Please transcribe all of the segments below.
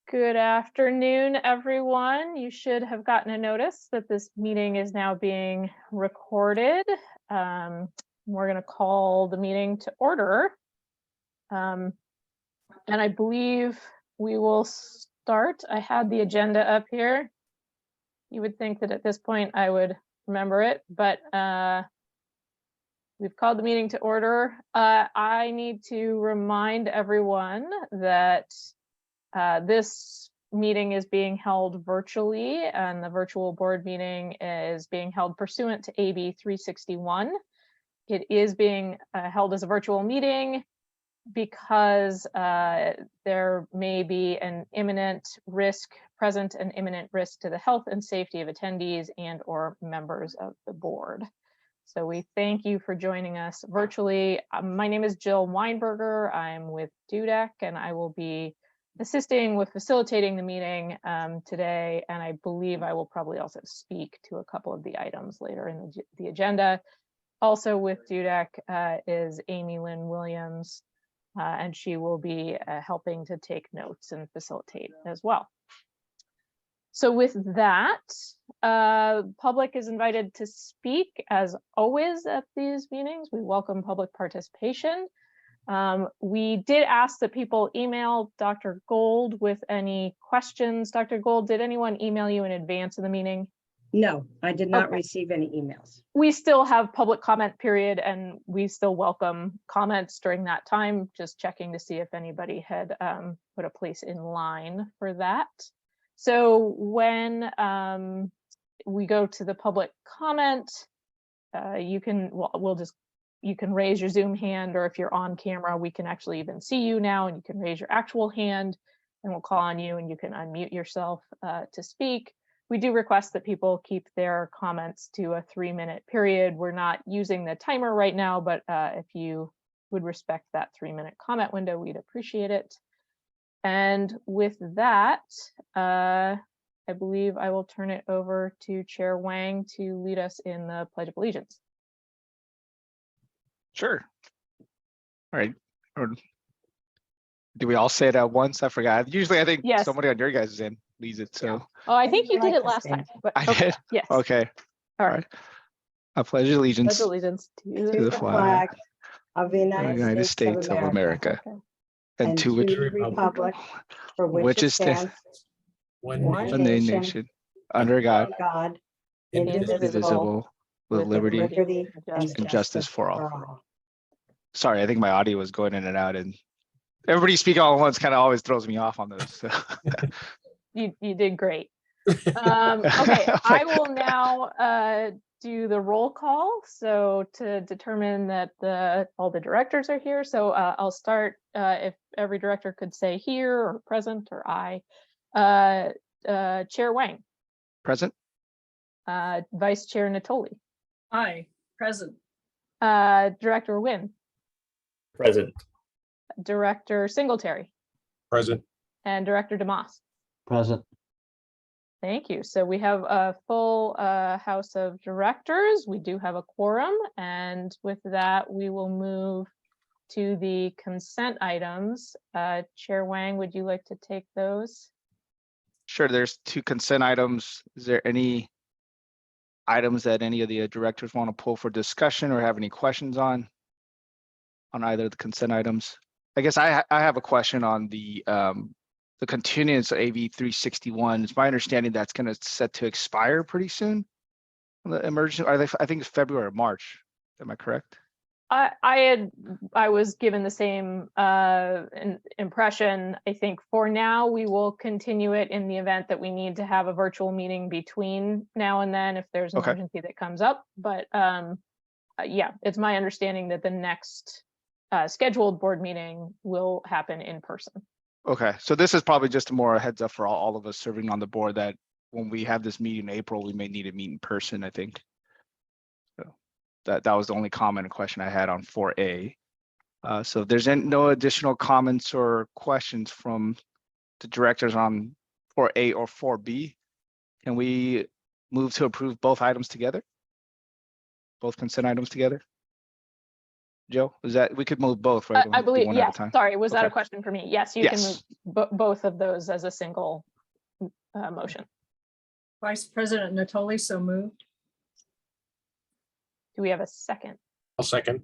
Good afternoon, everyone. You should have gotten a notice that this meeting is now being recorded. We're going to call the meeting to order. And I believe we will start. I had the agenda up here. You would think that at this point I would remember it, but we've called the meeting to order. I need to remind everyone that this meeting is being held virtually, and the virtual board meeting is being held pursuant to AB 361. It is being held as a virtual meeting because there may be an imminent risk present, an imminent risk to the health and safety of attendees and or members of the board. So we thank you for joining us virtually. My name is Jill Weinberger. I'm with DUDEC, and I will be assisting with facilitating the meeting today, and I believe I will probably also speak to a couple of the items later in the agenda. Also with DUDEC is Amy Lynn Williams, and she will be helping to take notes and facilitate as well. So with that, public is invited to speak as always at these meetings. We welcome public participation. We did ask that people email Dr. Gold with any questions. Dr. Gold, did anyone email you in advance of the meeting? No, I did not receive any emails. We still have public comment period, and we still welcome comments during that time, just checking to see if anybody had put a place in line for that. So when we go to the public comment, you can, you can raise your Zoom hand, or if you're on camera, we can actually even see you now, and you can raise your actual hand and we'll call on you and you can unmute yourself to speak. We do request that people keep their comments to a 3-minute period. We're not using the timer right now, but if you would respect that 3-minute comment window, we'd appreciate it. And with that, I believe I will turn it over to Chair Wang to lead us in the Pledge of Allegiance. Sure. All right. Or do we all say it at once? I forgot. Usually I think somebody on your guys' end leads it. So. Oh, I think you did it last time. But I did? Yes. Okay. All right. I pledge allegiance, Pledge allegiance to the flag of the United States of America, and to which republic for which it stands, one nation, under God, indivisible, with liberty and justice for all. Sorry, I think my audio was going in and out, and everybody speaking all at once kind of always throws me off on those. So. You did great. Okay, I will now do the roll call. So to determine that all the directors are here. So I'll start if every director could say here or present or I. Chair Wang. Present. Vice Chair Natoli. Aye, present. Director Wynn. Present. Director Singletary. Present. And Director DeMoss. Present. Thank you. So we have a full House of Directors. We do have a quorum, and with that, we will move to the consent items. Chair Wang, would you like to take those? Sure. There's 2 consent items. Is there any items that any of the directors want to pull for discussion or have any questions on either of the consent items? I guess I have a question on the continuance of AB 361. It's my understanding that's going to set to expire pretty soon. The emergency, I think it's February or March. Am I correct? I was given the same impression. I think for now we will continue it in the event that we need to have a virtual meeting between now and then if there's an emergency that comes up. But yeah, it's my understanding that the next scheduled board meeting will happen in person. Okay, so this is probably just more a heads up for all of us serving on the board that when we have this meeting in April, we may need to meet in person, I think. So that was the only comment and question I had on 4A. So if there's no additional comments or questions from the directors on 4A or 4B, can we move to approve both items together? Both consent items together? Joe? Is that, we could move both, right? We don't I have to do believe, one at a yes, time. sorry, was that a Okay. question for me? Yes, you can move Yes. both of those as a single motion. Vice President Natoli, so moved. Do we have a second? I'll second.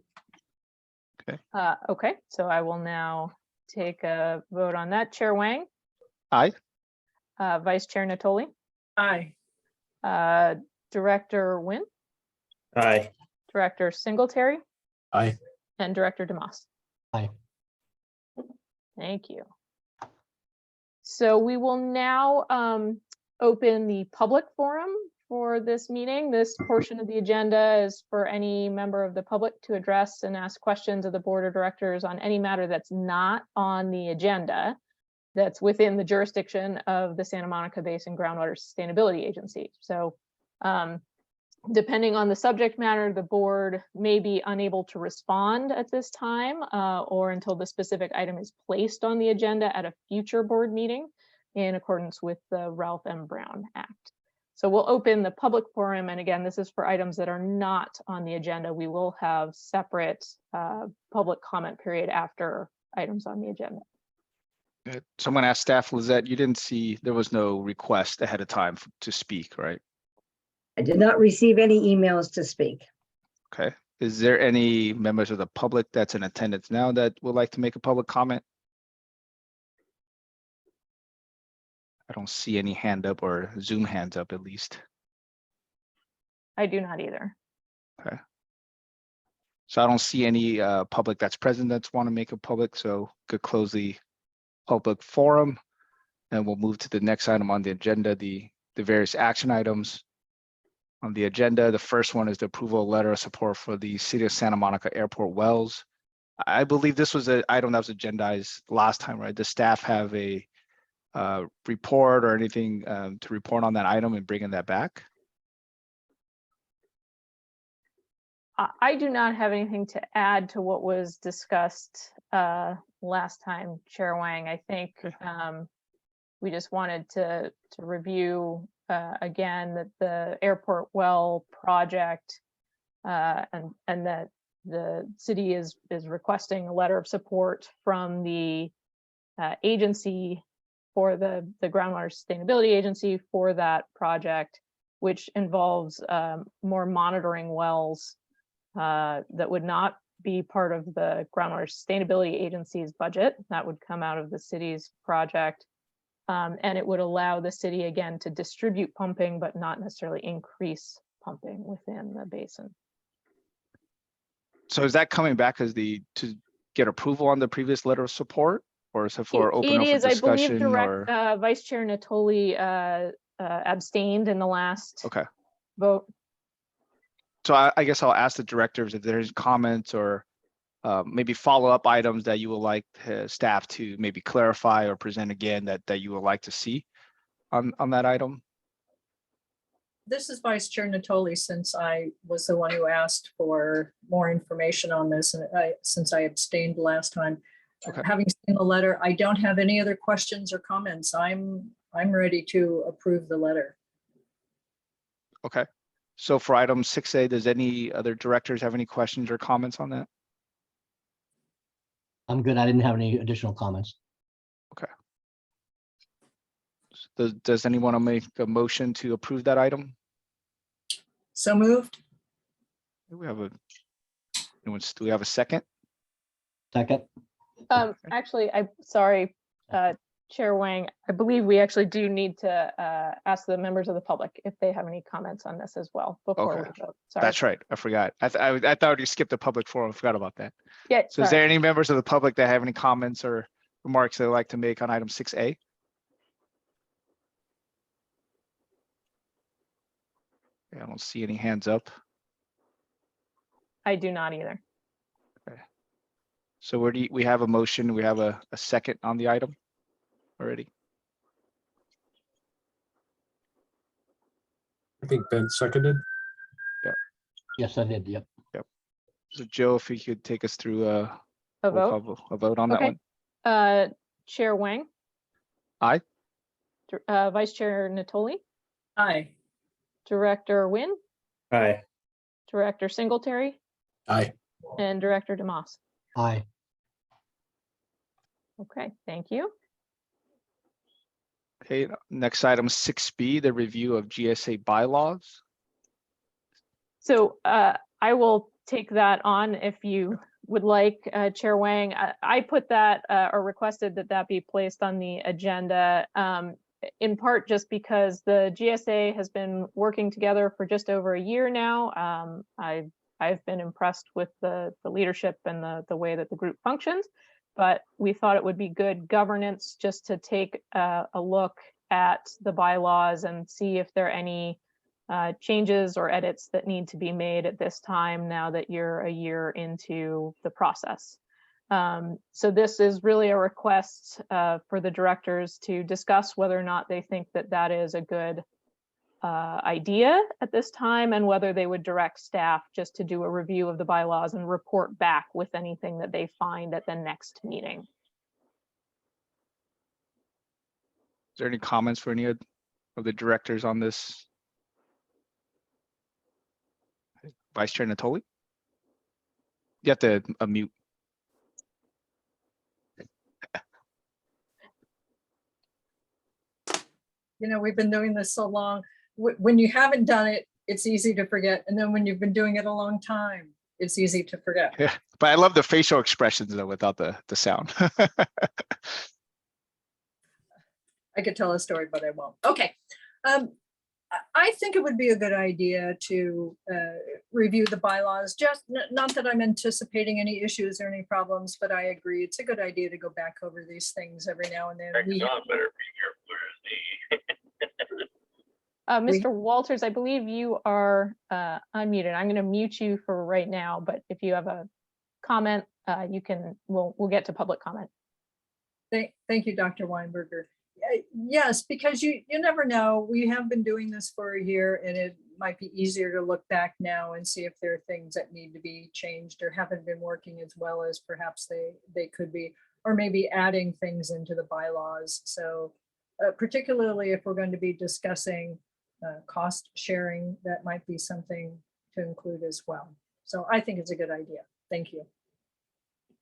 Okay, so I will now take a vote on that. Chair Wang, Aye. Vice Chair Natoli, Aye. Director Nguyen, Aye. Director Singletary, Aye. and Director DeMoss. Aye. Thank you. So we will now open the public forum for this meeting. This portion of the agenda is for any member of the public to address and ask questions of the board of directors on any matter that's not on the agenda, that's within the jurisdiction of the Santa Monica Basin Groundwater Sustainability Agency. So depending on the subject matter, the board may be unable to respond at this time or until the specific item is placed on the agenda at a future board meeting in accordance with the Ralph M. Brown Act. So we'll open the public forum. And again, this is for items that are not on the agenda. We will have separate public comment period after items on the agenda. Someone asked staff, Lizette, you didn't see, there was no request ahead of time to speak, right? I did not receive any emails to speak. Okay. Is there any members of the public that's in attendance now that would like to make a public comment? I don't see any hand up or Zoom hands up at least. I do not either. Okay. So I don't see any public that's present that's want to make a public, so could close the public forum and we'll move to the next item on the agenda, the various action items. On the agenda, the first one is the approval letter of support for the City of Santa Monica Airport wells. I believe this was an item that was agendized last time, right? Does staff have a report or anything to report on that item and bringing that back? I do not have anything to add to what was discussed last time, Chair Wang. I think we just wanted to review again that the airport well project and that the city is requesting a letter of support from the agency for the Groundwater Sustainability Agency for that project, which involves more monitoring wells that would not be part of the Groundwater Sustainability Agency's budget. That would come out of the city's project. And it would allow the city again to distribute pumping, but not necessarily increase pumping within the basin. So is that coming back as to get approval on the previous letter of support? Or is it for open up for discussion? I believe Vice Chair Natoli abstained in the last vote. So I guess I'll ask the directors if there's comments or maybe follow-up items that you would like staff to maybe clarify or present again that you would like to see on that item. This is Vice Chair Natoli, since I was the one who asked for more information on this, and since I abstained last time. Okay. Having seen the letter, I don't have any other questions or comments. I'm ready to approve the letter. Okay. So for item 6A, does any other directors have any questions or comments on that? I'm good. I didn't have any additional comments. Okay. Does anyone want to make a motion to approve that item? So moved. Do we have a second? Second. Actually, I'm sorry, Chair Wang, I believe we actually do need to ask the members of the public if they have any comments on this as well before we vote. Sorry. That's right. I forgot. I thought you skipped the public forum. I forgot about that. Yeah. So is there any members of the public that have any comments or remarks they'd like to make on item 6A? Yeah, I don't see any hands up. I do not either. Okay. So we have a motion. We have a second on the item already. I think Ben seconded. Yes, I did. Yep. So Joe, if you could take us through A roll vote? call, a vote on that Okay. one. Chair Wang? Aye. Vice Chair Natoli? Aye. Director Nguyen? Aye. Director Singletary? Aye. and Director DeMoss. Aye. Okay, thank you. Okay, next item 6B, the review of GSA bylaws. So I will take that on if you would like, Chair Wang. I put that or requested that that be placed on the agenda in part just because the GSA has been working together for just over a year now. I've been impressed with the leadership and the way that the group functions, but we thought it would be good governance just to take a look at the bylaws and see if there are any changes or edits that need to be made at this time now that you're a year into the process. So this is really a request for the directors to discuss whether or not they think that that is a good idea at this time, and whether they would direct staff just to do a review of the bylaws and report back with anything that they find at the next meeting. Is there any comments for any of the directors on this? Vice Chair Natoli? You have to unmute. You know, we've been doing this so long. When you haven't done it, it's easy to forget. And then when you've been doing it a long time, it's easy to forget. Yeah, but I love the facial expressions though without the sound. I could tell a story, but I won't. Okay. I think it would be a good idea to review the bylaws. Just not that I'm anticipating any issues or any problems, but I agree. It's a good idea to go back over these things every now and then. Mr. Walters, I believe you are unmuted. I'm going to mute you for right now, but if you have a comment, you can. We'll get to public comment. Thank you, Dr. Weinberger. Yes, because you never know. We have been doing this for a year, and it might be easier to look back now and see if there are things that need to be changed or haven't been working as well as perhaps they could be, or maybe adding things into the bylaws. So particularly if we're going to be discussing cost sharing, that might be something to include as well. So I think it's a good idea. Thank you.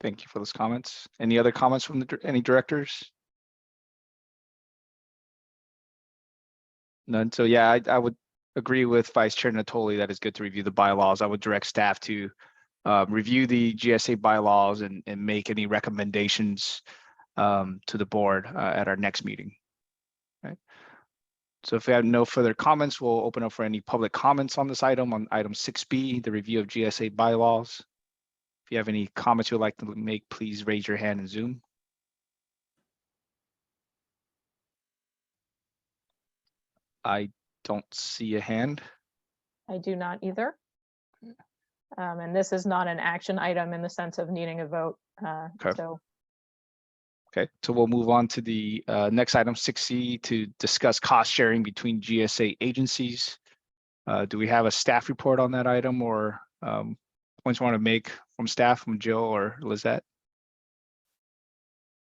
Thank you for those comments. Any other comments from any directors? None. So yeah, I would agree with Vice Chair Natoli that it's good to review the bylaws. I would direct staff to review the GSA bylaws and make any recommendations to the board at our next meeting. Right. So if we have no further comments, we'll open up for any public comments on this item, on item 6B, the review of GSA bylaws. If you have any comments you'd like to make, please raise your hand in Zoom. I don't see a hand. I do not either. And this is not an action item in the sense of needing a vote. Okay. So. Okay, so we'll move on to the next item 6C to discuss cost sharing between GSA agencies. Do we have a staff report on that item, or points you want to make from staff, from Jill or Lizette?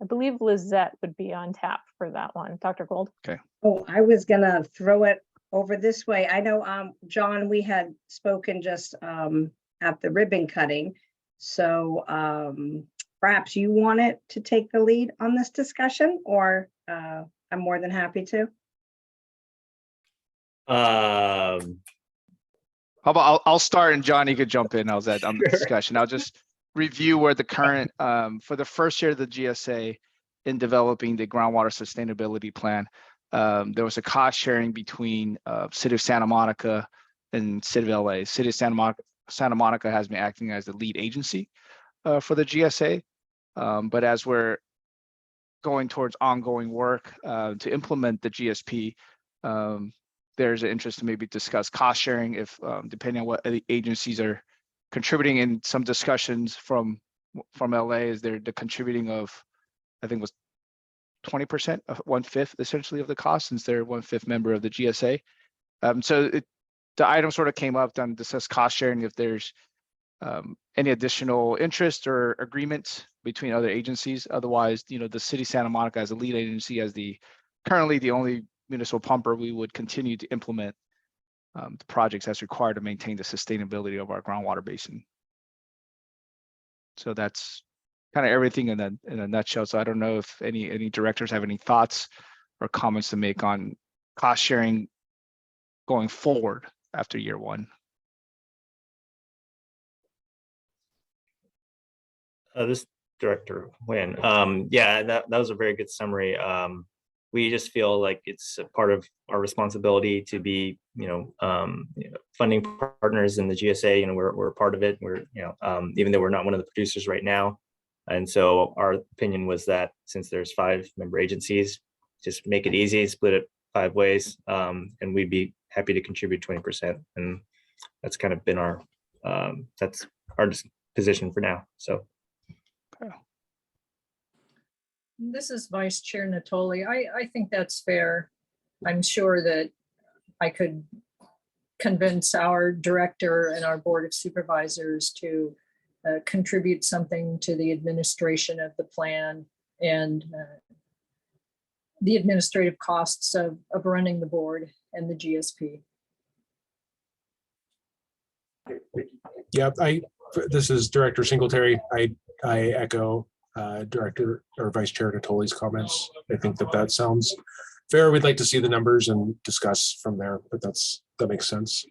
I believe Lizette would be on tap for that one. Dr. Gold. Okay. Oh, I was gonna throw it over this way. I know, John, we had spoken just at the ribbon cutting. So perhaps you wanted to take the lead on this discussion, or I'm more than happy to. How about I'll start and Johnny could jump in. How's that on the discussion? I'll just review where the current for the first year of the GSA in developing the groundwater sustainability plan. There was a cost sharing between City of Santa Monica and City of LA. City of Santa Monica has been acting as the lead agency for the GSA, but as we're going towards ongoing work to implement the GSP, there's an interest to maybe discuss cost sharing if depending on what the agencies are contributing. In some discussions from LA is they're the contributing of, I think it was 20% of 1/5 essentially of the cost, since they're 1/5 member of the GSA. So the item sort of came up to discuss cost sharing if there's any additional interest or agreements between other agencies. Otherwise, the City of Santa Monica as a lead agency, as currently the only municipal pumper, we would continue to implement the projects as required to maintain the sustainability of our groundwater basin. So that's kind of everything in a nutshell. So I don't know if any directors have any thoughts or comments to make on cost sharing going forward after year one. This Director Nguyen. Yeah, that was a very good summary. We just feel like it's a part of our responsibility to be, funding partners in the GSA. We're a part of it. We're, even though we're not one of the producers right now. And so our opinion was that since there's 5 member agencies, just make it easy, split it 5 ways, and we'd be happy to contribute 20%. And that's kind of been our position for now. So. This is Vice Chair Natoli. I think that's fair. I'm sure that I could convince our director and our board of supervisors to contribute something to the administration of the plan and the administrative costs of running the board and the GSP. Yeah, this is Director Singletary. I echo Director or Vice Chair Natoli's comments. I think that sounds fair. We'd like to see the numbers and discuss from there, but that makes sense.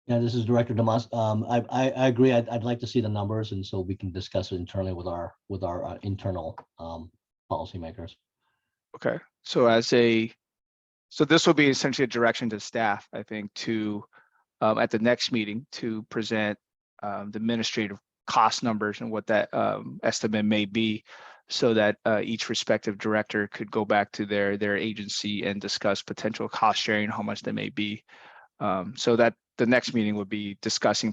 Yeah, this is Director Damas. I agree. I'd like to see the numbers, and so we can discuss it internally with our internal policymakers. Okay, so this will be essentially a direction to staff, I think, to at the next meeting to present the administrative cost numbers and what that estimate may be, so that each respective director could go back to their agency and discuss potential cost sharing, how much they may be. So that the next meeting would be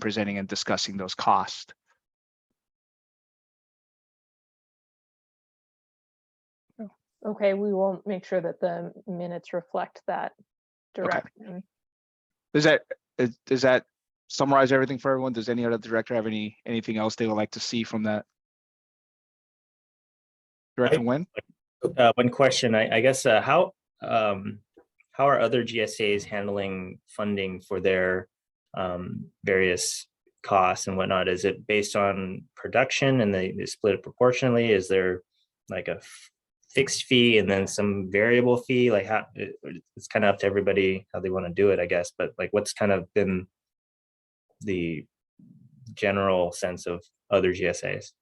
presenting and discussing those costs. Okay, we will make sure that the minutes reflect that direction. Does that summarize everything for everyone? Does any other director have anything else they would like to see from that? Director Nguyen? One question, I guess, how are other GSAs handling funding for their various costs and whatnot? Is it based on production and they split it proportionally? Is there like a fixed fee and then some variable fee? Like how it's kind of up to everybody how they want to do it, I guess. But like, what's kind of been the general sense of other GSAs?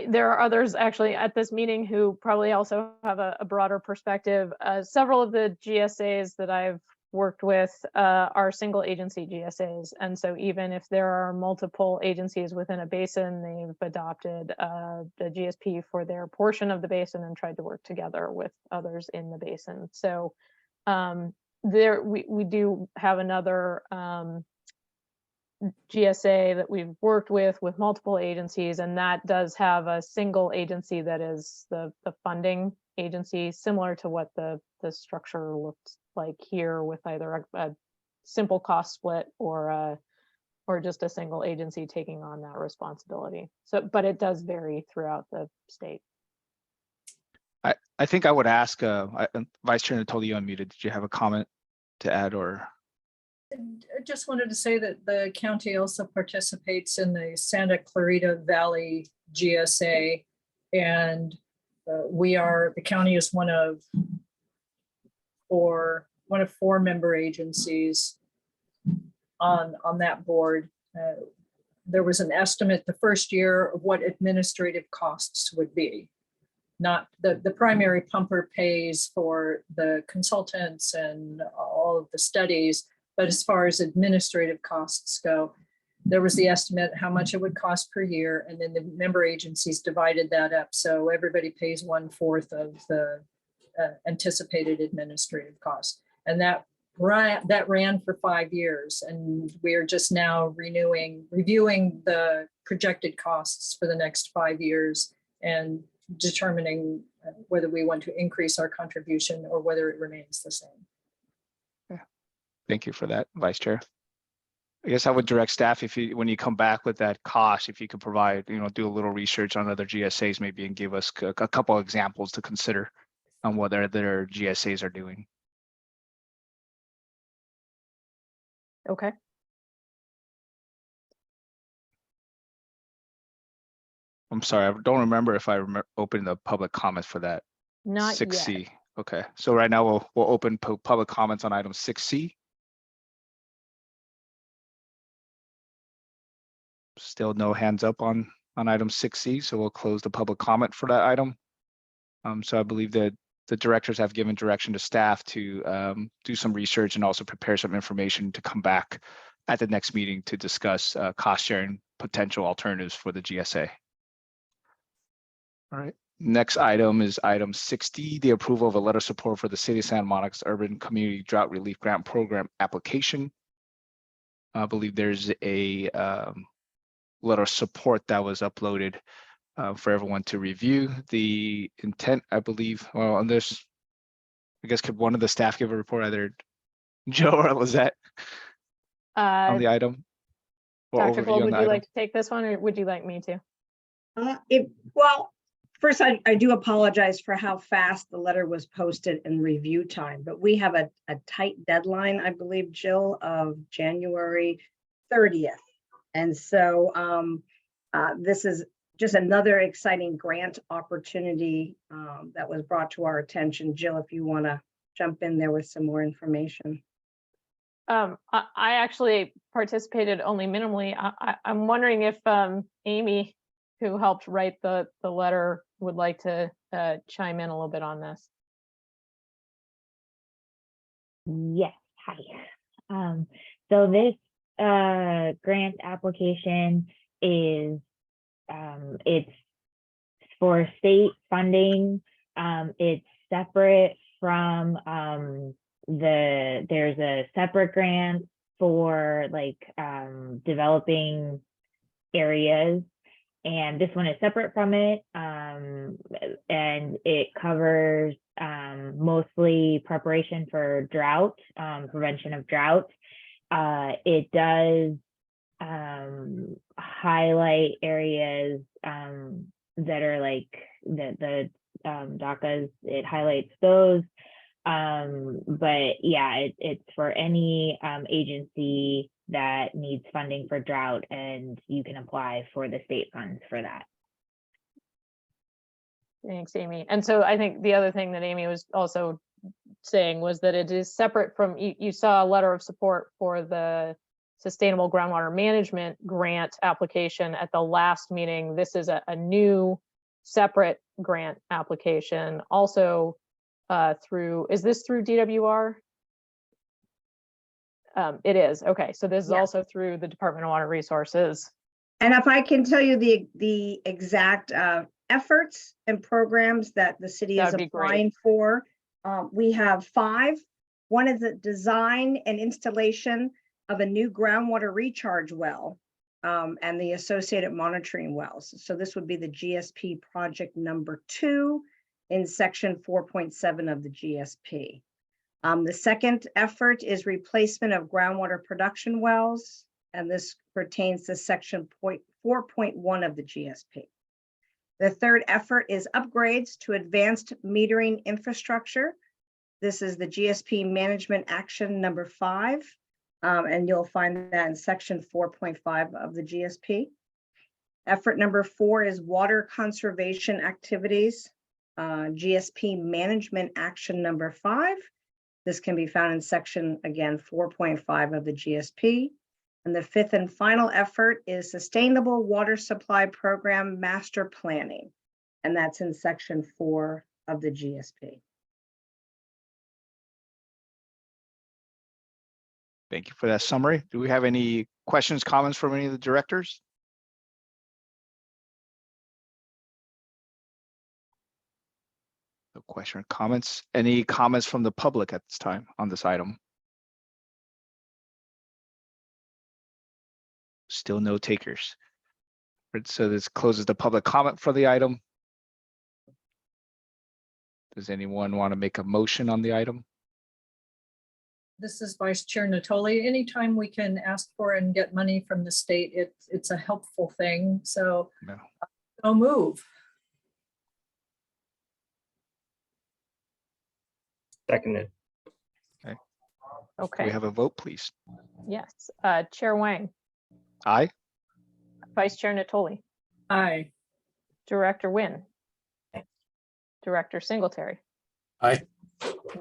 There are others actually at this meeting who probably also have a broader perspective. Several of the GSAs that I've worked with are single agency GSAs. And so even if there are multiple agencies within a basin, they've adopted the GSP for their portion of the basin and tried to work together with others in the basin. So we do have another GSA that we've worked with multiple agencies, and that does have a single agency that is the funding agency, similar to what the structure looks like here, with either a simple cost split or just a single agency taking on that responsibility. So, but it does vary throughout the state. I think I would ask Vice Chair Natoli, you unmuted. Did you have a comment to add or? I just wanted to say that the county also participates in the Santa Clarita Valley GSA, and the county is one of four member agencies on that board. There was an estimate the first year of what administrative costs would be. Not the primary pumper pays for the consultants and all of the studies, but as far as administrative costs go, there was the estimate how much it would cost per year, and then the member agencies divided that up. So everybody pays 1/4 of the anticipated administrative cost. And that ran for 5 years. And we are just now reviewing the projected costs for the next 5 years and determining whether we want to increase our contribution or whether it remains the same. Thank you for that, Vice Chair. I guess I would direct staff, when you come back with that cost, if you could provide, do a little research on other GSAs maybe and give us a couple of examples to consider on what their GSAs are doing. Okay. I'm sorry, I don't remember if I opened the public comments for that. Not yet. 6C. Okay, so right now we'll open public comments on item 6C. Still no hands up on item 6C, so we'll close the public comment for that item. So I believe that the directors have given direction to staff to do some research and also prepare some information to come back at the next meeting to discuss cost sharing potential alternatives for the GSA. All right. Next item is item 6D, the approval of a letter of support for the City of Santa Monica's Urban Community Drought Relief Grant Program application. I believe there's a letter of support that was uploaded for everyone to review. The intent, I believe, well, on this, I guess, could one of the staff give a report, either Joe or Lizette, on the item? Or Dr. overview Gold, on would the you item? like to take this one, or would you like me to? Well, first, I do apologize for how fast the letter was posted in review time, but we have a tight deadline, I believe, Jill, of January 30th. And so this is just another exciting grant opportunity that was brought to our attention. Jill, if you want to jump in there with some more information. I actually participated only minimally. I'm wondering if Amy, who helped write the letter, would like to chime in a little bit on this. Yes, hi. So this grant application is it's for state funding. It's separate from there's a separate grant for like developing areas, and this one is separate from it, and it covers mostly preparation for drought, prevention of drought. It does highlight areas that are like the DACAs, it highlights those. But yeah, it's for any agency that needs funding for drought, and you can apply for the state funds for that. Thanks, Amy. And so I think the other thing that Amy was also saying was that it is separate from, you saw a letter of support for the Sustainable Groundwater Management Grant application at the last meeting. This is a new separate grant application, also through, is this through DWR? It is, okay. So this is Yeah. also through the Department of Water Resources. And if I can tell you the exact efforts and programs that the city is That'd be great. applying for, we have 5. One is the design and installation of a new groundwater recharge well and the associated monitoring wells. So this would be the GSP project number 2 in section 4.7 of the GSP. The second effort is replacement of groundwater production wells, and this pertains to section 4.1 of the GSP. The third effort is upgrades to advanced metering infrastructure. This is the GSP management action number 5, and you'll find that in section 4.5 of the GSP. Effort number 4 is water conservation activities, GSP management action number 5. This can be found in section, again, 4.5 of the GSP. And the 5th and final effort is Sustainable Water Supply Program Master Planning. And that's in section 4 of the GSP. Thank you for that summary. Do we have any questions, comments from any of the directors? No question or comments. Any comments from the public at this time on this item? Still no takers. Right, so this closes the public comment for the item. Does anyone want to make a motion on the item? This is Vice Chair Natoli. Anytime we can ask for and get money from the state, it's a helpful thing. So No. I'll move. Seconded. Do Okay, we have a vote, please? yes. Chair Wang, Aye. Vice Chair Natoli, Aye. Director Nguyen, Director Singletary, Aye.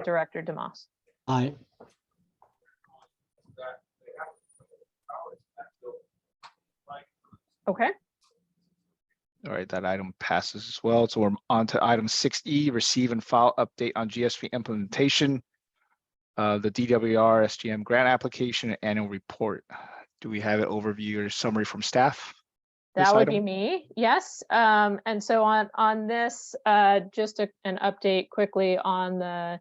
Director DeMoss. Aye. Okay, All right, that item passes as well. So we're on to item 6E, receive and file update on GSP implementation. The DWR SGM grant application and annual report. Do we have an overview or summary from staff? This that would be item? me, yes. And so on this, just an update quickly on the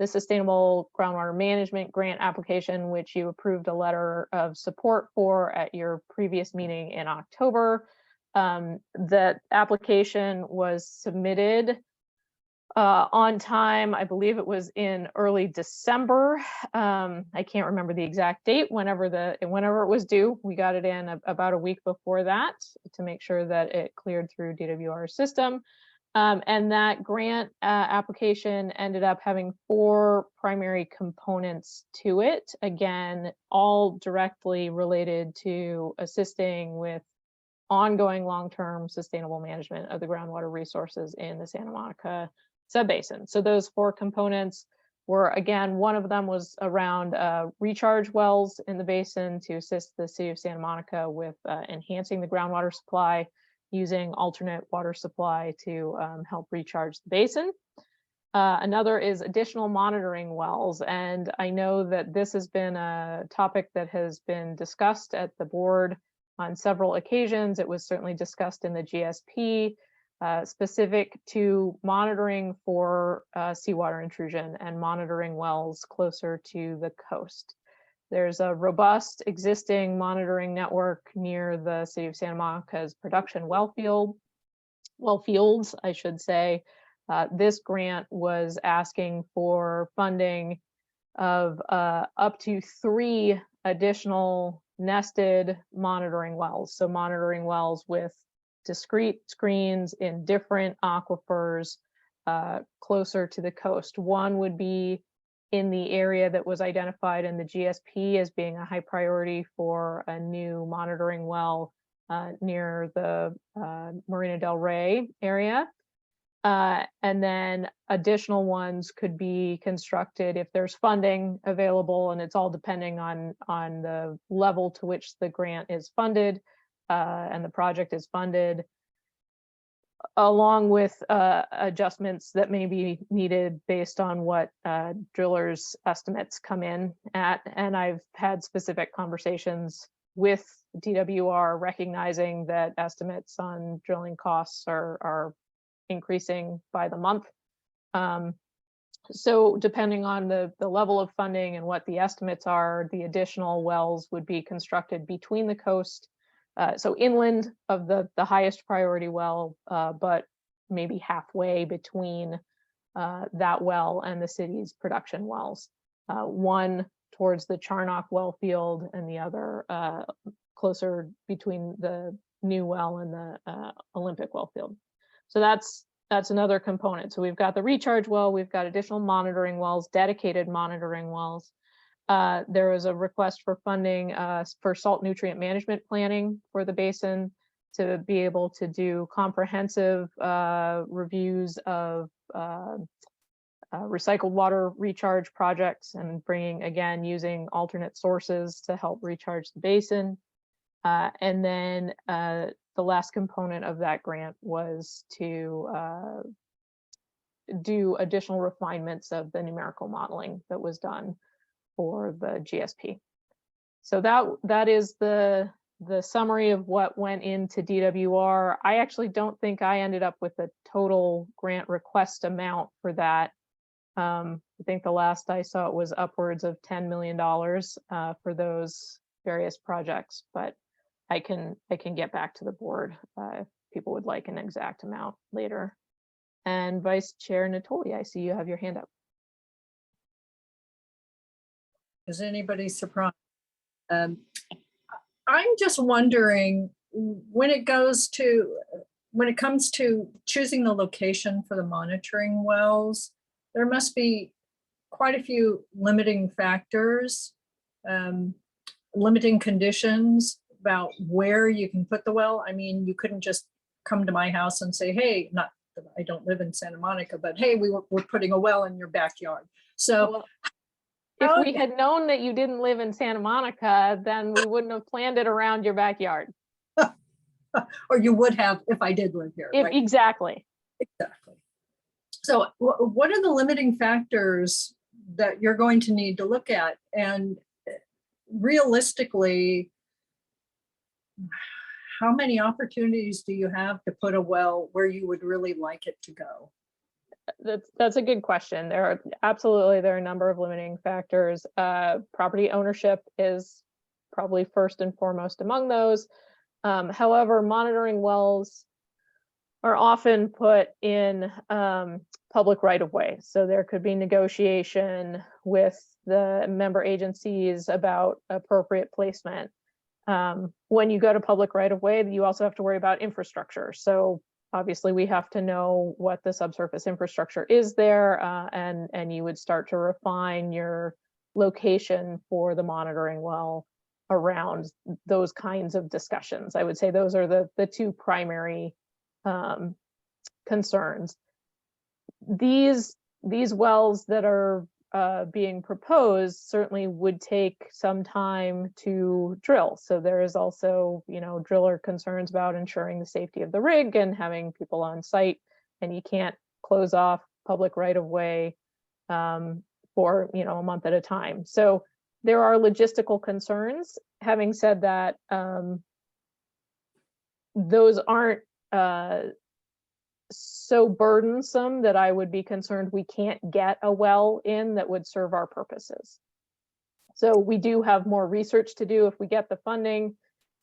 Sustainable Groundwater Management Grant application, which you approved a letter of support for at your previous meeting in October. That application was submitted on time. I believe it was in early December. I can't remember the exact date. Whenever it was due, we got it in about a week before that to make sure that it cleared through DWR's system. And that grant application ended up having 4 primary components to it. Again, all directly related to assisting with ongoing long-term sustainable management of the groundwater resources in the Santa Monica subbasin. So those 4 components were, again, one of them was around recharge wells in the basin to assist the city of Santa Monica with enhancing the groundwater supply, using alternate water supply to help recharge the basin. Another is additional monitoring wells. And I know that this has been a topic that has been discussed at the board on several occasions. It was certainly discussed in the GSP, specific to monitoring for seawater intrusion and monitoring wells closer to the coast. There's a robust existing monitoring network near the city of Santa Monica's production well fields, I should say. This grant was asking for funding of up to 3 additional nested monitoring wells. So monitoring wells with discrete screens in different aquifers closer to the coast. One would be in the area that was identified in the GSP as being a high priority for a new monitoring well near the Marina del Rey area. And then additional ones could be constructed if there's funding available, and it's all depending on the level to which the grant is funded and the project is funded, along with adjustments that may be needed based on what drillers' estimates come in at. And I've had specific conversations with DWR, recognizing that estimates on drilling costs are increasing by the month. So depending on the level of funding and what the estimates are, the additional wells would be constructed between the coast, so inland of the highest priority well, but maybe halfway between that well and the city's production wells. One towards the Charnock well field and the other closer between the new well and the Olympic well field. So that's another component. So we've got the recharge well, we've got additional monitoring wells, dedicated monitoring wells. There was a request for funding for salt nutrient management planning for the basin to be able to do comprehensive reviews of recycled water recharge projects and bringing, again, using alternate sources to help recharge the basin. And then the last component of that grant was to do additional refinements of the numerical modeling that was done for the GSP. So that is the summary of what went into DWR. I actually don't think I ended up with a total grant request amount for that. I think the last I saw it was upwards of $10 million for those various projects, but I can get back to the board if people would like an exact amount later. And Vice Chair Natoli, I see you have your hand up. Is anybody surprised? I'm just wondering, when it comes to choosing the location for the monitoring wells, there must be quite a few limiting factors, limiting conditions about where you can put the well. I mean, you couldn't just come to my house and say, hey, not that I don't live in Santa Monica, but hey, we're putting a well in your backyard. So Well, if we had known that you didn't live in Santa Monica, then we wouldn't have planned it around your backyard. or you would have if I did live here, right? Exactly. Exactly. So what are the limiting factors that you're going to need to look at? And realistically, how many opportunities do you have to put a well where you would really like it to go? That's a good question. There are a number of limiting factors. Property ownership is probably first and foremost among those. However, monitoring wells are often put in public right-of-way. So there could be negotiation with the member agencies about appropriate placement. When you go to public right-of-way, you also have to worry about infrastructure. So obviously we have to know what the subsurface infrastructure is there, and you would start to refine your location for the monitoring well around those kinds of discussions. I would say those are the two primary concerns. These wells that are being proposed certainly would take some time to drill. So there is also, driller concerns about ensuring the safety of the rig and having people on site, and you can't close off public right of way for, a month at a time. So there are logistical concerns. Having said that, those aren't so burdensome that I would be concerned we can't get a well in that would serve our purposes. So we do have more research to do if we get the funding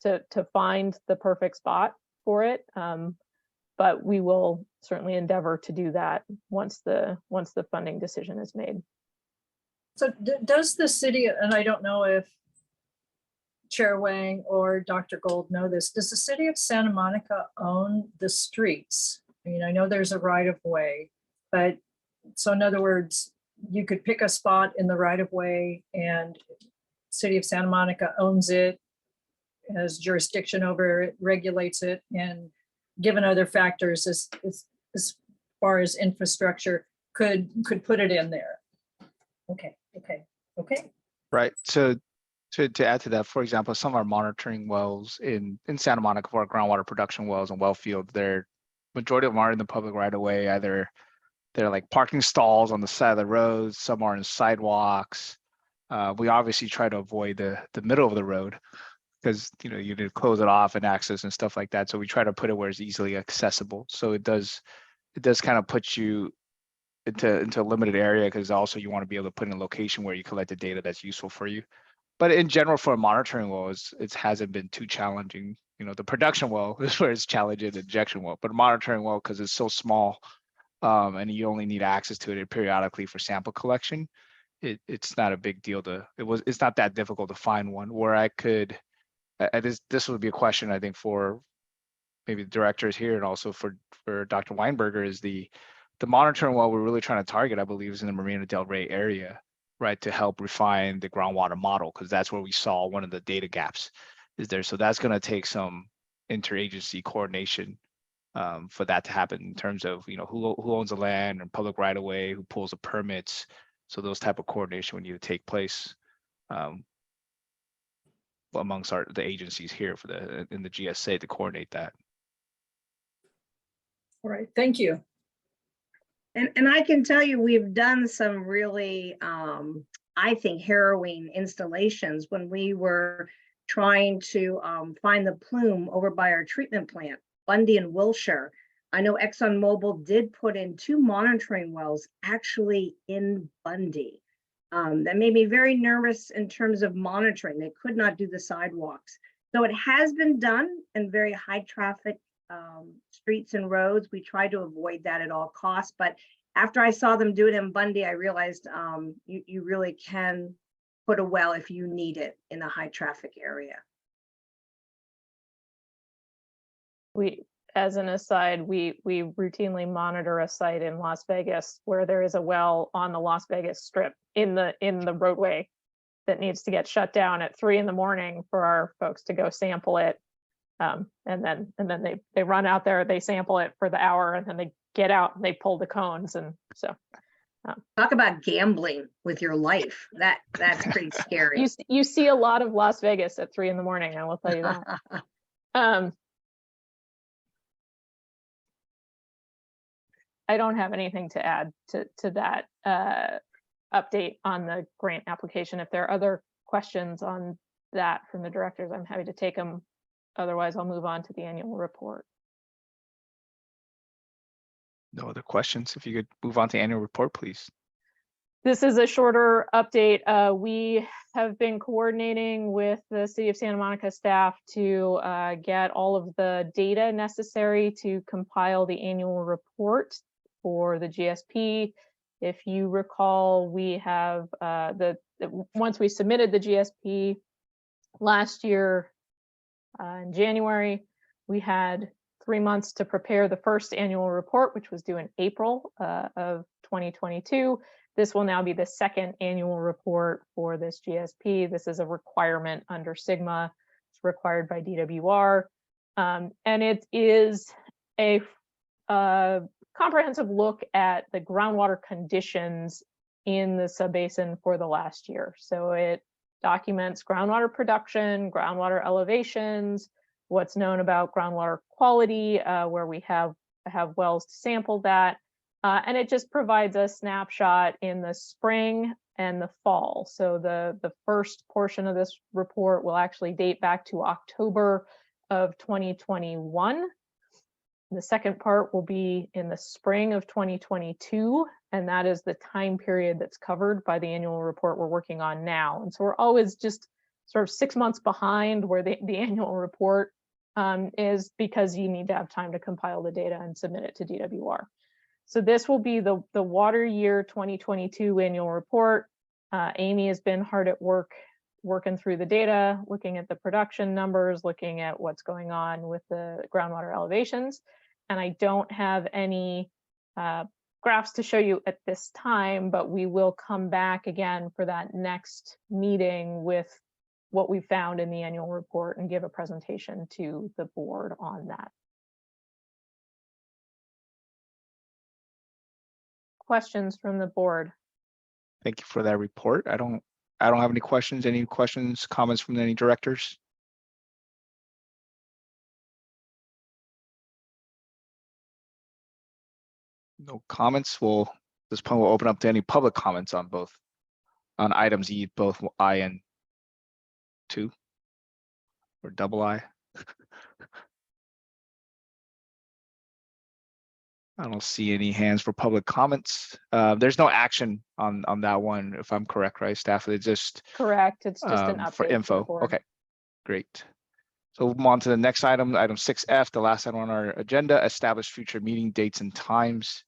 to find the perfect spot for it. But we will certainly endeavor to do that once the funding decision is made. So does the city, and I don't know if Chair Wang or Dr. Gold know this, does the city of Santa Monica own the streets? I mean, I know there's a right of way, but so in other words, you could pick a spot in the right of way and city of Santa Monica owns it, has jurisdiction over it, regulates it, and given other factors as far as infrastructure, could put it in there. Okay. Right. So to add to that, for example, some of our monitoring wells in Santa Monica for our groundwater production wells and well fields, majority of them are in the public right of way. Either they're like parking stalls on the side of the road, some are in sidewalks. We obviously try to avoid the middle of the road because you need to close it off and access and stuff like that. So we try to put it where it's easily accessible. So it does kind of put you into a limited area, because also you want to be able to put in a location where you collect the data that's useful for you. But in general, for a monitoring well, it hasn't been too challenging. The production well is where it's challenging, the injection well, but a monitoring well, because it's so small and you only need access to it periodically for sample collection, it's not a big deal it's not that difficult to find one where I could, this would be a question I think for maybe the directors here and also for Dr. Weinberger, is the monitoring well we're really trying to target, I believe, is in the Marina del Rey area, right, to help refine the groundwater model, because that's where we saw one of the data gaps is there. So that's going to take some interagency coordination for that to happen in terms of, who owns the land and public right of way, who pulls the permits. So those type of coordination would need to take place amongst the agencies here in the GSA to coordinate that. All right, thank you. And I can tell you, we've done some really, I think, harrowing installations when we were trying to find the plume over by our treatment plant, Bundy and Wilshire. I know ExxonMobil did put in 2 monitoring wells actually in Bundy. That made me very nervous in terms of monitoring. They could not do the sidewalks. So it has been done in very high traffic streets and roads. We try to avoid that at all costs, but after I saw them do it in Bundy, I realized you really can put a well if you need it in a high traffic area. As an aside, we routinely monitor a site in Las Vegas where there is a well on the Las Vegas Strip in the roadway that needs to get shut down at 3 in the morning for our folks to go sample it. And then they run out there, they sample it for the hour, and then they get out and they pull the cones. And so Talk about gambling with your life. That's pretty scary. you see a lot of Las Vegas at 3 a.m, I will tell you that. I don't have anything to add to that update on the grant application. If there are other questions on that from the directors, I'm happy to take them. Otherwise, I'll move on to the annual report. No other questions. If you could move on to annual report, please. This is a shorter update. We have been coordinating with the City of Santa Monica staff to get all of the data necessary to compile the annual report for the GSP. If you recall, we have once we submitted the GSP last year in January, we had 3 months to prepare the first annual report, which was due in April of 2022. This will now be the second annual report for this GSP. This is a requirement under SGMA. It's required by DWR. And it is a comprehensive look at the groundwater conditions in the subbasin for the last year. So it documents groundwater production, groundwater elevations, what's known about groundwater quality, where we have wells to sample that. And it just provides a snapshot in the spring and the fall. So the first portion of this report will actually date back to October of 2021. The second part will be in the spring of 2022, and that is the time period that's covered by the annual report we're working on now. And so we're always just sort of 6 months behind where the annual report is, because you need to have time to compile the data and submit it to DWR. So this will be the water year 2022 annual report. Amy has been hard at work working through the data, looking at the production numbers, looking at what's going on with the groundwater elevations. And I don't have any graphs to show you at this time, but we will come back again for that next meeting with what we found in the annual report and give a presentation to the board on that. Questions from the board? Thank you for that report. I don't have any questions. Any questions, comments from any directors? No comments. Well, this point will open up to any public comments on items E, both I and 2 or double I. I don't see any hands for public comments. There's no action on that one, if I'm correct, right, staff? It's just Correct. It's just an update for to the info. board. Okay, great. So we'll move on to the next item, item 6F, the last item on our agenda, establish future meeting dates and times.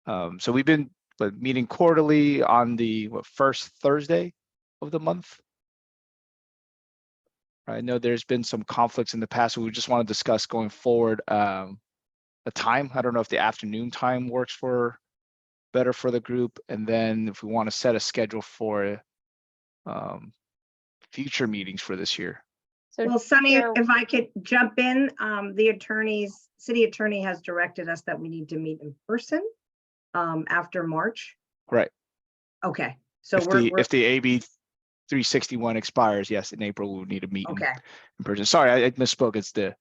So we've been meeting quarterly on the first Thursday of the month. I know there's been some conflicts in the past, so we just want to discuss going forward a time. I don't know if the afternoon time works better for the group, and then if we want to set a schedule for future meetings for this year. So Well, Sunny, Chair- if I could jump in, the city attorney has directed us that we need to meet in person after March. Right. Okay, so If the AB 361 expires, yes, in April we'll need to meet okay. in person. Sorry, I misspoke. It's the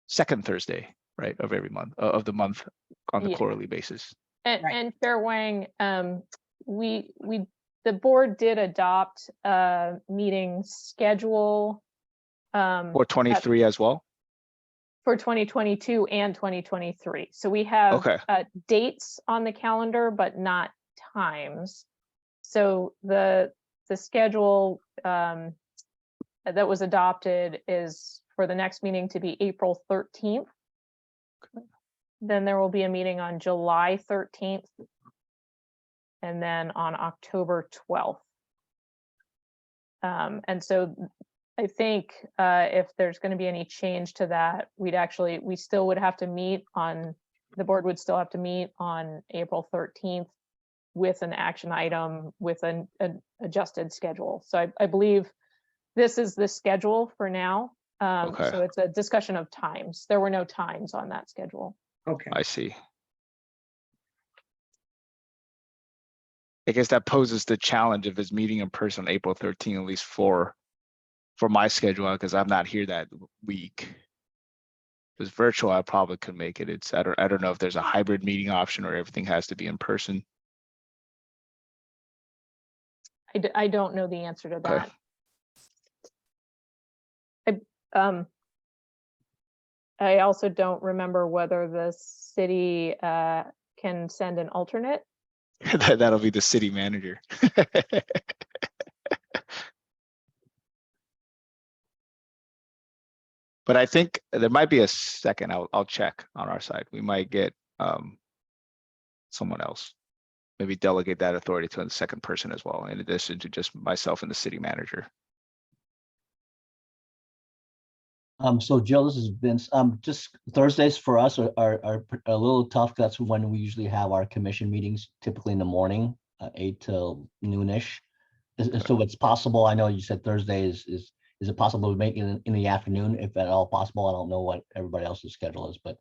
second Thursday, right, of every month of the month on the Yeah. quarterly basis. And, Right. and Chair Wang, the board did adopt a meeting schedule Or 23 as well. for 2022 and 2023. So we have Okay. Dates on the calendar, but not times. So the schedule that was adopted is for the next meeting to be April 13th. Then there will be a meeting on July 13th. And then on October 12th. And so I think if there's going to be any change to that, we still would have to meet on, the board would still have to meet on April 13th with an action item with an adjusted schedule. So I believe this is the schedule for now. Okay. So it's a discussion of times. There were no times on that schedule. Okay. I see. I guess that poses the challenge of his meeting in person on April 13, at least for my schedule, because I'm not here that week. If it's virtual, I probably could make it. I don't know if there's a hybrid meeting option or everything has to be in person. I don't know the answer to Okay. that. I also don't remember whether the city can send an alternate. That'll be the city manager. But I think there might be a second. I'll check on our side. We might get someone else. Maybe delegate that authority to a second person as well, in addition to just myself and the city manager. So Jill, this is Vince. Just Thursdays for us are a little tough. That's when we usually have our commission meetings, typically in the morning, 8 till noonish. So it's possible. I know you said Thursday is it possible to make it in the afternoon, if at all possible? I don't know what everybody else's schedule is, but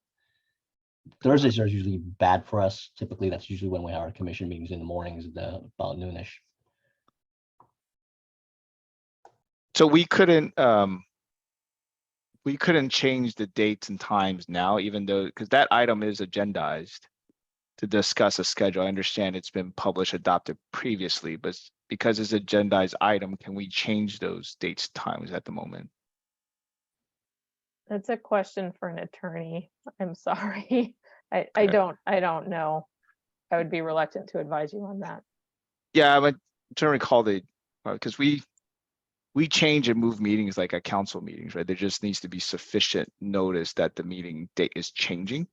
Thursdays are usually bad for us. Typically, that's usually when we have our commission meetings in the mornings, about noonish. So we couldn't change the dates and times now, even though, because that item is agendized to discuss a schedule. I understand it's been published, adopted previously, but because it's an agendized item, can we change those dates, times at the moment? That's a question for an attorney. I'm sorry. I Okay. don't know. I would be reluctant to advise you on that. Yeah, I'm trying to recall because we change and move meetings like at council meetings, right? There just needs to be sufficient notice that the meeting date is changing.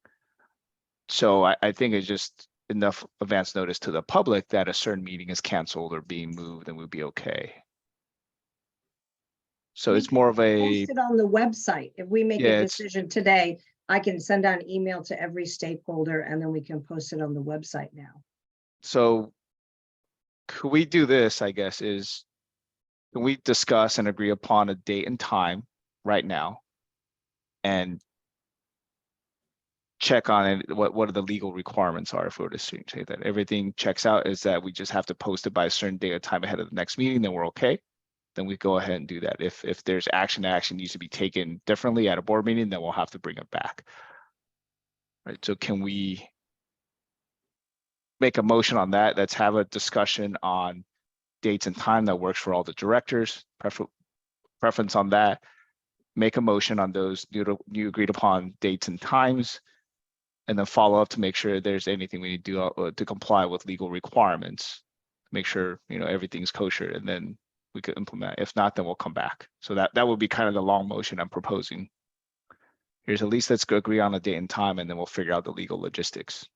So I think it's just enough advance notice to the public that a certain meeting is canceled or being moved and we'll be okay. So We it's more of a, Post it on the website. If we make Yeah, a it's- decision today, I can send out an email to every stakeholder and then we can post it on the website now. so could we do this, I guess, is can we discuss and agree upon a date and time right now? And check on it, what are the legal requirements are if we were to say that everything checks out, is that we just have to post it by a certain date or time ahead of the next meeting, then we're okay. Then we go ahead and do that. If there's action needs to be taken differently at a board meeting, then we'll have to bring it back. Right, so can we make a motion on that? Let's have a discussion on dates and time that works for all the directors, preference on that. Make a motion on those new agreed upon dates and times, and then follow up to make sure there's anything we need to do to comply with legal requirements. Make sure, everything's kosher, and then we could implement. If not, then we'll come back. So that would be kind of the long motion I'm proposing. Here's at least let's go agree on a date and time, and then we'll figure out the legal logistics.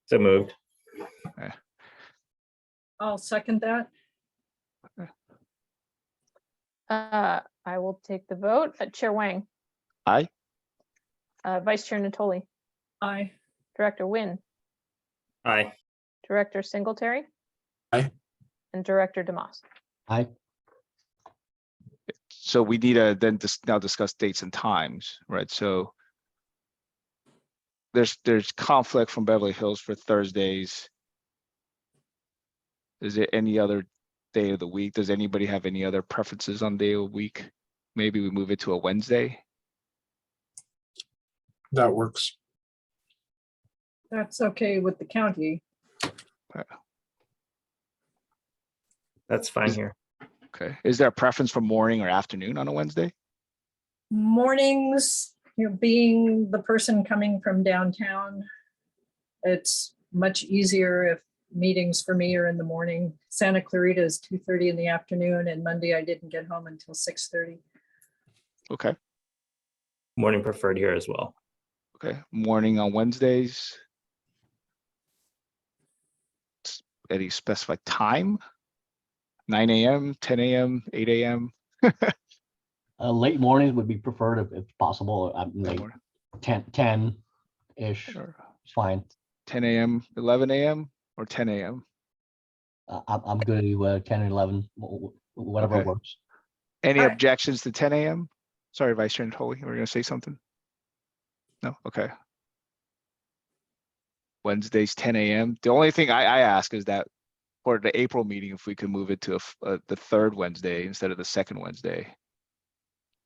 So moved. I'll second that. I will take the vote. Chair Wang, Aye. Vice Chair Natoli, Aye. Director Nguyen, Aye. Director Singletary. Aye. And Director DeMoss. Aye. So we need to then now discuss dates and times, right? So there's conflict from Beverly Hills for Thursdays. Is there any other day of the week? Does anybody have any other preferences on day of the week? Maybe we move it to a Wednesday. That works. That's okay with the county. That's fine here. Okay. Is there a preference for morning or afternoon on a Wednesday? Mornings, being the person coming from downtown, it's much easier if meetings for me are in the morning. Santa Clarita is 2:30 in the afternoon, and Monday I didn't get home until 6:30. Okay. Morning preferred here as well. Okay. Morning on Wednesdays. Any specified time? 9 a.m., 10 a.m., 8 a.m. Late mornings would be preferred if possible. Like 10-ish, Sure. it's fine. 10 a.m., 11 a.m. or 10 a.m. I'm good with 10 and 11, whatever Okay. works. Any Alright. objections to 10 a.m.? Sorry, Vice Chair Natoli, you were gonna say something? No, okay. Wednesdays, 10 a.m. The only thing I ask is that for the April meeting, if we could move it to the third Wednesday instead of the second Wednesday.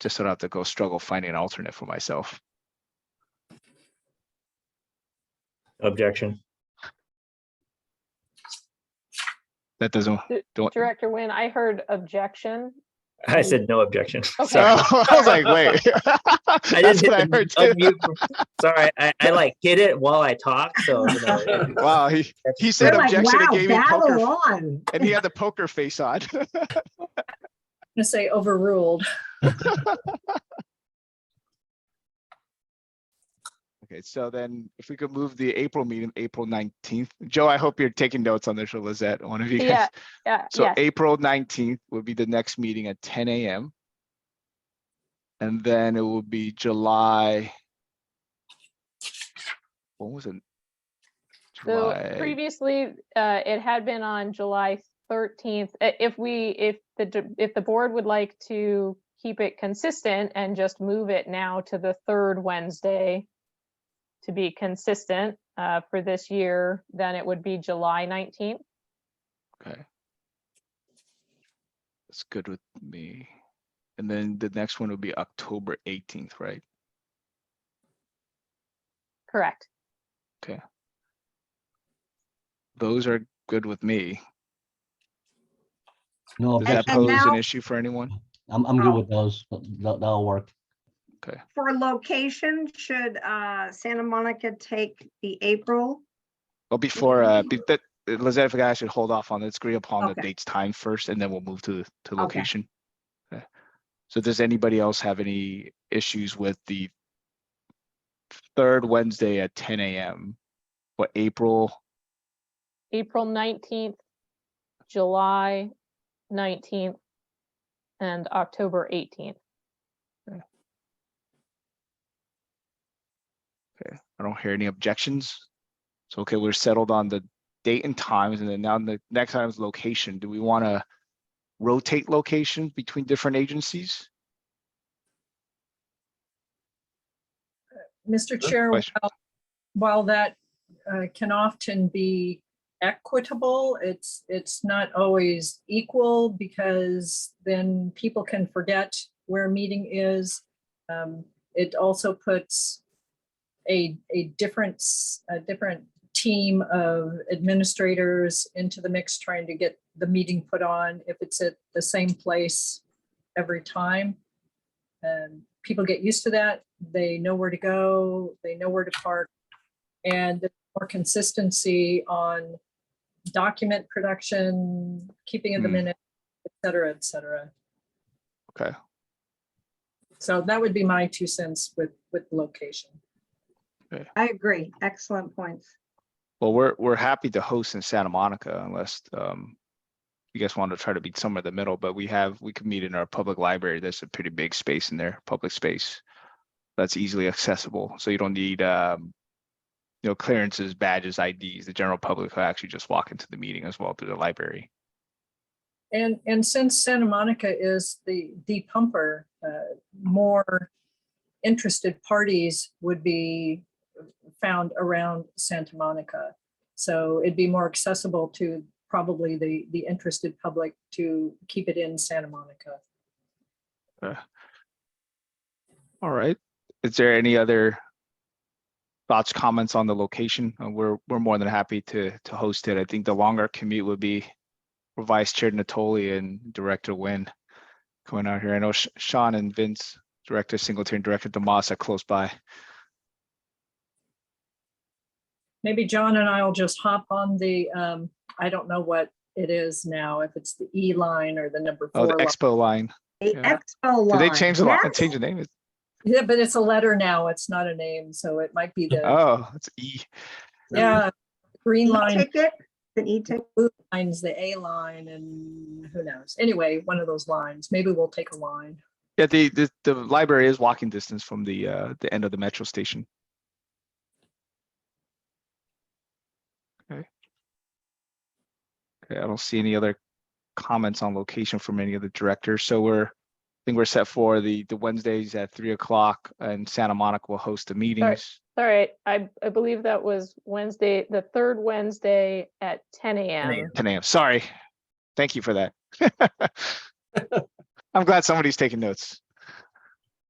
Just so I don't have to go struggle finding an alternate for myself. Objection. That doesn't, don't. Director Nguyen, I heard objection. I said no objection. Okay. Sorry. Oh, I was like, wait. I That's didn't what I hit the heard too. unmute. Sorry, I like hit it while I talk, so you know. Wow, he said We're like, objection and wow, gave me poker, battle on. and he had the poker face on. I'm gonna say overruled. Okay, so then if we could move the April meeting, April 19th. Joe, I hope you're taking notes on this, or Lizette, one of you guys. Yeah, yeah, So yes. April 19th would be the next meeting at 10 a.m. And then it will be July. What was it? So July. previously, it had been on July 13th. If the board would like to keep it consistent and just move it now to the third Wednesday to be consistent for this year, then it would be July 19th. Okay. That's good with me. And then the next one will be October 18th, right? Correct. Okay. Those are good with me. No, Does And- that objection. and pose an now- issue for anyone? I'm good Oh. with those. That'll work. Okay. For location, should Santa Monica take the April? Well, before, Lizette, if I should hold off on, let's agree upon the Okay. dates time first, and then we'll move to Okay. location. Okay. So does anybody else have any issues with the third Wednesday at 10 a.m. for April? April 19th, July 19th, and October 18th. Okay, I don't hear any objections. So, okay, we're settled on the date and times, and then now the next item is location. Do we want to rotate locations between different agencies? Mr. Chair, Question. while that can often be equitable, it's not always equal, because then people can forget where a meeting is. It also puts a different team of administrators into the mix trying to get the meeting put on if it's at the same place every time. People get used to that. They know where to go, they know where to park, and there's more consistency on document production, keeping of the minute, et cetera, et cetera. Okay. So that would be my 2 cents with location. I agree. Excellent points. Well, we're happy to host in Santa Monica, unless you guys want to try to be somewhere in the middle. But we could meet in our public library. There's a pretty big space in there, public space that's easily accessible. So you don't need clearances, badges, IDs. The general public will actually just walk into the meeting as well through the library. And since Santa Monica is the pumper, more interested parties would be found around Santa Monica. So it'd be more accessible to probably the interested public to keep it in Santa Monica. All right. Is there any other thoughts, comments on the location? We're more than happy to host it. I think the longer commute would be for Vice Chair Natoli and Director Nguyen going out here. I know Sean and Vince, Director Singletary and Director DeMoss are close by. Maybe John and I will just hop on the, I don't know what it is now, if it's the E line or the number 4 Oh, the line. Expo line. The Yeah. Expo Did line. they change the line? Yes. Change the name? Yeah, but it's a letter now. It's not a name. So it might be the, Oh, it's E. yeah, green line, E-ticket, the e-ticket. blue line's the A line, and who knows? Anyway, one of those lines. Maybe we'll take a line. Yeah, the library is walking distance from the end of the metro station. Okay, I don't see any other comments on location from any of the directors. So we're think we're set for the Wednesdays at 3 o'clock, and Santa Monica will host the meetings. All right, I believe that was Wednesday, the third Wednesday at 10 a.m. 10 a.m. Sorry. Thank you for that. I'm glad somebody's taking notes.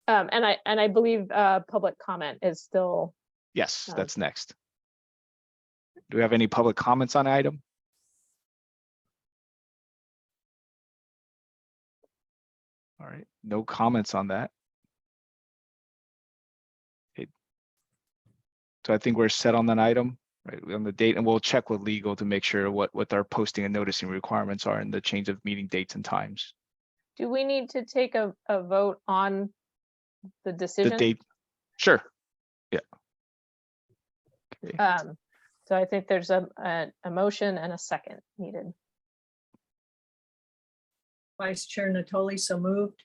And I believe public comment is still, Yes, Oh. that's next. Do we have any public comments on the item? All right, no comments on that. So I think we're set on that item, right, on the date, and we'll check with legal to make sure what our posting and noticing requirements are and the change of meeting dates and times. do we need to take a vote on the The decision? date, sure. Yeah. Okay. So I think there's a motion and a second needed. Vice Chair Natoli, so moved.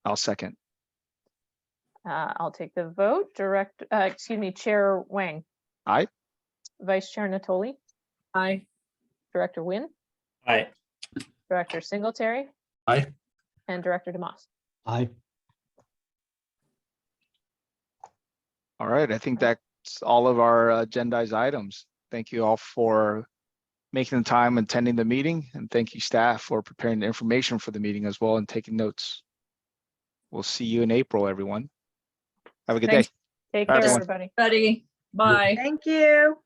I'll second. I'll take the vote. Chair Wang. Aye. Vice Chair Natoli, Aye. Director Nguyen, Aye. Director Singletary, Aye. and Director DeMoss. Aye. All right, I think that's all of our agendized items. Thank you all for making the time and attending the meeting, and thank you staff for preparing the information for the meeting as well and taking notes. We'll see you in April, everyone. Have a good Thanks. day. Take Bye, care, everyone. everybody. Buddy, bye. Thank you.